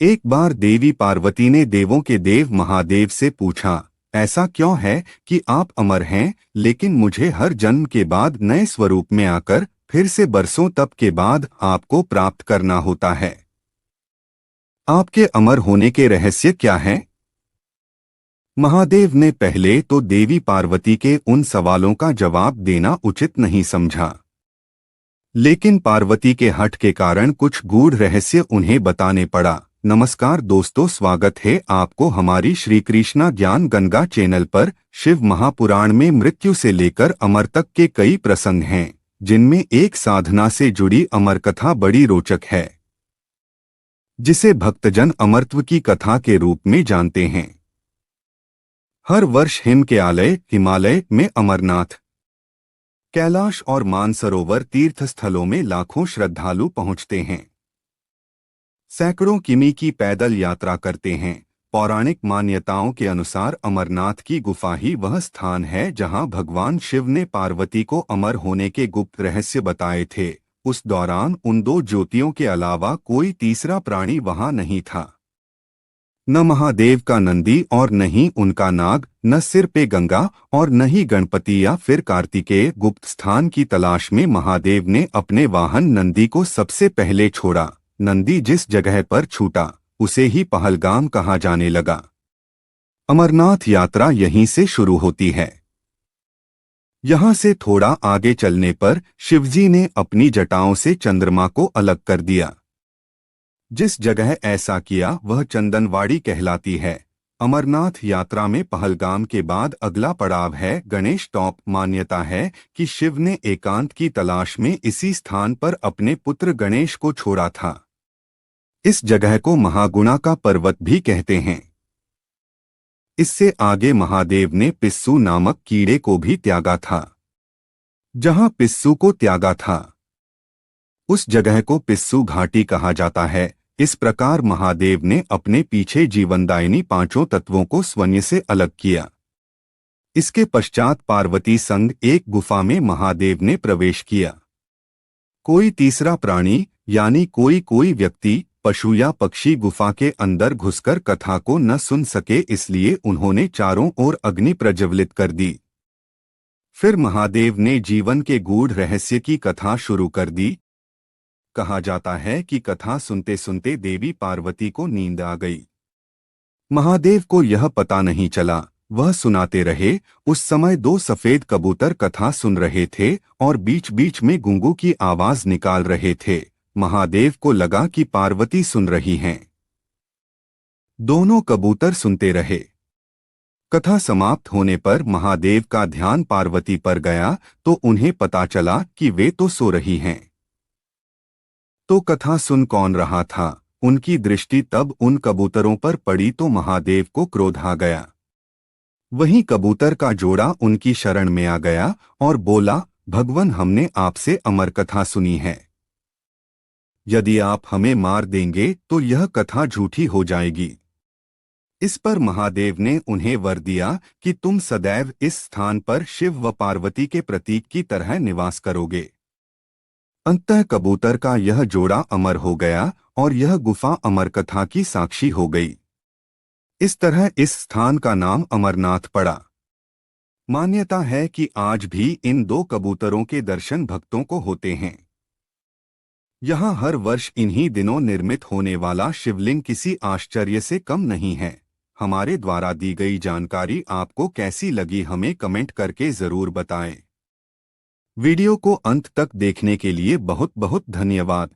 एक बार देवी पार्वती ने देवों के देव महादेव से पूछा, ऐसा क्यों है कि आप अमर हैं, लेकिन मुझे हर जन्म के बाद नए स्वरूप में आकर फिर से बरसों तप के बाद आपको प्राप्त करना होता है। आपके अमर होने के रहस्य क्या हैं? महादेव ने पहले तो देवी पार्वती के उन सवालों का जवाब देना उचित नहीं समझा, लेकिन पार्वती के हठ के कारण कुछ गूढ़ रहस्य उन्हें बताने पड़ा। नमस्कार दोस्तों, स्वागत है आपको हमारी श्री कृष्णा ज्ञान गंगा चैनल पर। शिव महापुराण में मृत्यु से लेकर अमर तक के कई प्रसंग हैं, जिनमें एक साधना से जुड़ी अमर कथा बड़ी रोचक है, जिसे भक्तजन अमरत्व की कथा के रूप में जानते हैं। हर वर्ष हिमालय में अमरनाथ, कैलाश और मानसरोवर तीर्थ स्थलों में लाखों श्रद्धालु पहुंचते हैं। सैकड़ों किमी की पैदल यात्रा करते हैं। पौराणिक मान्यताओं के अनुसार अमरनाथ की गुफा ही वह स्थान है जहां भगवान शिव ने पार्वती को अमर होने के गुप्त रहस्य बताए थे। उस दौरान उन दो ज्योतियों के अलावा कोई तीसरा प्राणी वहां नहीं था। न महादेव का नंदी और न ही उनका नाग, न सिर पे गंगा और न ही गणपति या फिर कार्तिकेय। गुप्त स्थान की तलाश में महादेव ने अपने वाहन नंदी को सबसे पहले छोड़ा। नंदी जिस जगह पर छूटा उसे ही पहलगाम कहा जाने लगा। अमरनाथ यात्रा यहीं से शुरू होती है। यहाँ से थोड़ा आगे चलने पर शिवजी ने अपनी जटाओं से चंद्रमा को अलग कर दिया। जिस जगह ऐसा किया वह चंदनवाड़ी कहलाती है। अमरनाथ यात्रा में पहलगाम के बाद अगला पड़ाव है गणेश टॉप। मान्यता है कि शिव ने एकांत की तलाश में इसी स्थान पर अपने पुत्र गणेश को छोड़ा था। इस जगह को महागुणा का पर्वत भी कहते हैं। इससे आगे महादेव ने पिस्सू नामक कीड़े को भी त्यागा था। जहां पिस्सू को त्यागा था उस जगह को पिस्सू घाटी कहा जाता है। इस प्रकार महादेव ने अपने पीछे जीवनदायिनी पांचों तत्वों को स्वयं से अलग किया। इसके पश्चात पार्वती संग एक गुफा में महादेव ने प्रवेश किया। कोई तीसरा प्राणी यानी कोई व्यक्ति, पशु या पक्षी गुफा के अंदर घुसकर कथा को न सुन सके, इसलिए उन्होंने चारों ओर अग्नि प्रज्वलित कर दी। फिर महादेव ने जीवन के गूढ़ रहस्य की कथा शुरू कर दी। कहा जाता है कि कथा सुनते सुनते देवी पार्वती को नींद आ गई। महादेव को यह पता नहीं चला, वह सुनाते रहे। उस समय दो सफेद कबूतर कथा सुन रहे थे और बीच बीच में गूंगू की आवाज निकाल रहे थे। महादेव को लगा कि पार्वती सुन रही हैं। दोनों कबूतर सुनते रहे। कथा समाप्त होने पर महादेव का ध्यान पार्वती पर गया तो उन्हें पता चला कि वे तो सो रही हैं। तो कथा सुन कौन रहा था? उनकी दृष्टि तब उन कबूतरों पर पड़ी तो महादेव को क्रोध आ गया। वहीं कबूतर का जोड़ा उनकी शरण में आ गया और बोला, भगवान, हमने आपसे अमर कथा सुनी है। यदि आप हमें मार देंगे तो यह कथा झूठी हो जाएगी। इस पर महादेव ने उन्हें वर दिया कि तुम सदैव इस स्थान पर शिव व पार्वती के प्रतीक की तरह निवास करोगे। अंततः कबूतर का यह जोड़ा अमर हो गया और यह गुफा अमर कथा की साक्षी हो गई। इस तरह इस स्थान का नाम अमरनाथ पड़ा। मान्यता है कि आज भी इन दो कबूतरों के दर्शन भक्तों को होते हैं। यहाँ हर वर्ष इन्हीं दिनों निर्मित होने वाला शिवलिंग किसी आश्चर्य से कम नहीं है। हमारे द्वारा दी गई जानकारी आपको कैसी लगी, हमें कमेंट करके जरूर बताएं। वीडियो को अंत तक देखने के लिए बहुत बहुत धन्यवाद।